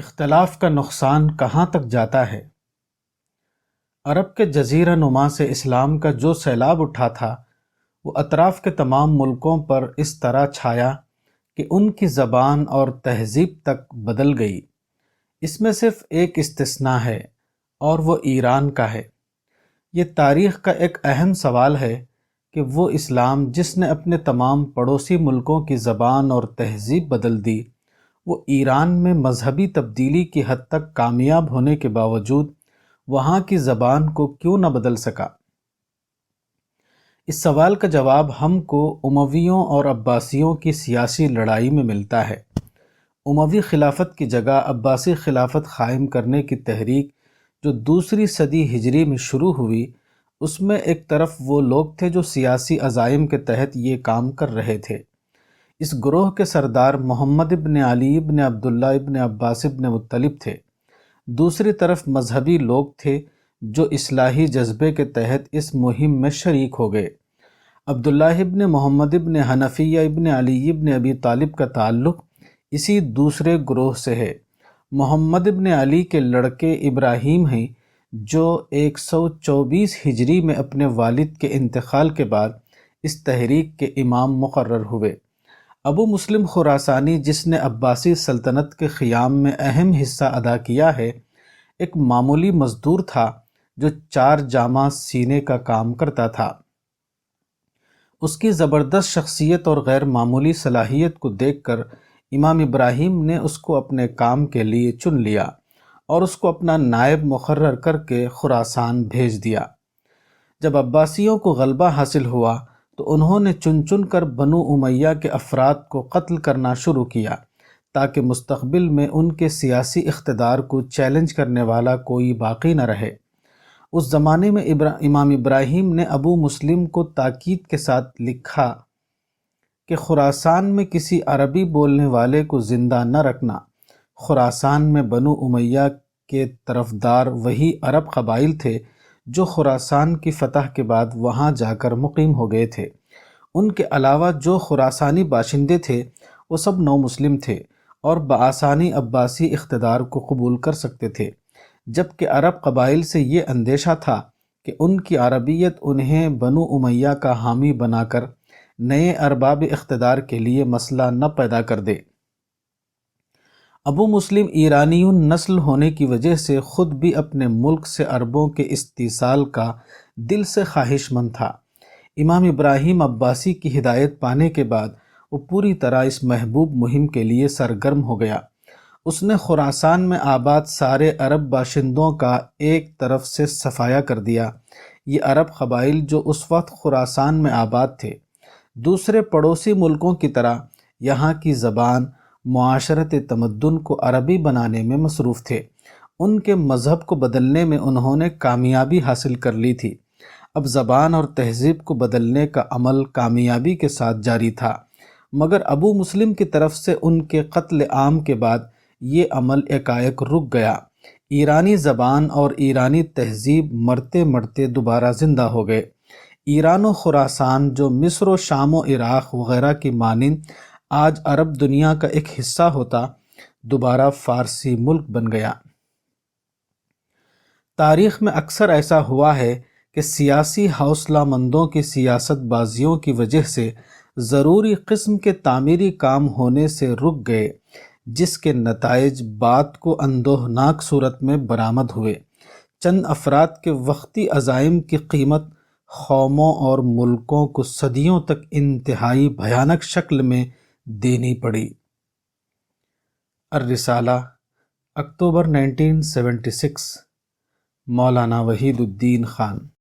اختلاف کا نقصان کہاں تک جاتا ہے؟ عرب کے جزیرہ نما سے اسلام کا جو سیلاب اٹھا تھا وہ اطراف کے تمام ملکوں پر اس طرح چھایا کہ ان کی زبان اور تہذیب تک بدل گئی۔ اس میں صرف ایک استثناء ہے اور وہ ایران کا ہے۔ یہ تاریخ کا ایک اہم سوال ہے کہ وہ اسلام جس نے اپنے تمام پڑوسی ملکوں کی زبان اور تہذیب بدل دی، وہ ایران میں مذہبی تبدیلی کی حد تک کامیاب ہونے کے باوجود وہاں کی زبان کو کیوں نہ بدل سکا؟ اس سوال کا جواب ہم کو امویوں اور عباسیوں کی سیاسی لڑائی میں ملتا ہے۔ اموی خلافت کی جگہ عباسی خلافت قائم کرنے کی تحریک جو دوسری صدی ہجری میں شروع ہوئی، اس میں ایک طرف وہ لوگ تھے جو سیاسی عزائم کے تحت یہ کام کر رہے تھے۔ اس گروہ کے سردار محمد ابن علی ابن عبداللہ ابن عباس ابن مطلب تھے۔ دوسری طرف مذہبی لوگ تھے جو اصلاحی جذبے کے تحت اس مہم میں شریک ہو گئے۔ عبداللہ ابن محمد ابن حنفیہ ابن علی ابن ابی طالب کا تعلق اسی دوسرے گروہ سے ہے۔ محمد ابن علی کے لڑکے ابراہیم ہیں جو 124 ہجری میں اپنے والد کے انتقال کے بعد اس تحریک کے امام مقرر ہوئے۔ ابو مسلم خراسانی جس نے عباسی سلطنت کے قیام میں اہم حصہ ادا کیا ہے، ایک معمولی مزدور تھا جو 4 جامہ سینے کا کام کرتا تھا۔ اس کی زبردست شخصیت اور غیر معمولی صلاحیت کو دیکھ کر امام ابراہیم نے اس کو اپنے کام کے لیے چن لیا اور اس کو اپنا نائب مقرر کر کے خراسان بھیج دیا۔ جب عباسیوں کو غلبہ حاصل ہوا تو انہوں نے چن چن کر بنو امیہ کے افراد کو قتل کرنا شروع کیا تاکہ مستقبل میں ان کے سیاسی اقتدار کو چیلنج کرنے والا کوئی باقی نہ رہے۔ اس زمانے میں امام ابراہیم نے ابو مسلم کو تاکید کے ساتھ لکھا کہ خراسان میں کسی عربی بولنے والے کو زندہ نہ رکھنا۔ خراسان میں بنو امیہ کے طرفدار وہی عرب قبائل تھے جو خراسان کی فتح کے بعد وہاں جا کر مقیم ہو گئے تھے۔ ان کے علاوہ جو خراسانی باشندے تھے وہ سب نو مسلم تھے اور بآسانی عباسی اقتدار کو قبول کر سکتے تھے، جبکہ عرب قبائل سے یہ اندیشہ تھا کہ ان کی عربیت انہیں بنو امیہ کا حامی بنا کر نئے ارباب اقتدار کے لیے مسئلہ نہ پیدا کر دے۔ ابو مسلم ایرانی نسل ہونے کی وجہ سے خود بھی اپنے ملک سے عربوں کے استیصال کا دل سے خواہش مند تھا۔ امام ابراہیم عباسی کی ہدایت پانے کے بعد وہ پوری طرح اس محبوب مہم کے لیے سرگرم ہو گیا۔ اس نے خراسان میں آباد سارے عرب باشندوں کا ایک طرف سے صفایا کر دیا۔ یہ عرب قبائل جو اس وقت خراسان میں آباد تھے، دوسرے پڑوسی ملکوں کی طرح یہاں کی زبان، معاشرت، تمدن کو عربی بنانے میں مصروف تھے۔ ان کے مذہب کو بدلنے میں انہوں نے کامیابی حاصل کر لی تھی۔ اب زبان اور تہذیب کو بدلنے کا عمل کامیابی کے ساتھ جاری تھا، مگر ابو مسلم کی طرف سے ان کے قتل عام کے بعد یہ عمل ایکائک رک گیا۔ ایرانی زبان اور ایرانی تہذیب مرتے مرتے دوبارہ زندہ ہو گئے۔ ایران و خراسان جو مصر و شام و عراق وغیرہ کی مانند آج عرب دنیا کا ایک حصہ ہوتا، دوبارہ فارسی ملک بن گیا۔ تاریخ میں اکثر ایسا ہوا ہے کہ سیاسی حوصلہ مندوں کی سیاست بازیوں کی وجہ سے ضروری قسم کے تعمیری کام ہونے سے رک گئے، جس کے نتائج بعد کو اندوہناک صورت میں برآمد ہوئے۔ چند افراد کے وقتی عزائم کی قیمت قوموں اور ملکوں کو صدیوں تک انتہائی بھیانک شکل میں دینی پڑی۔ الرسالہ، اکتوبر 1976، مولانا وحید الدین خان۔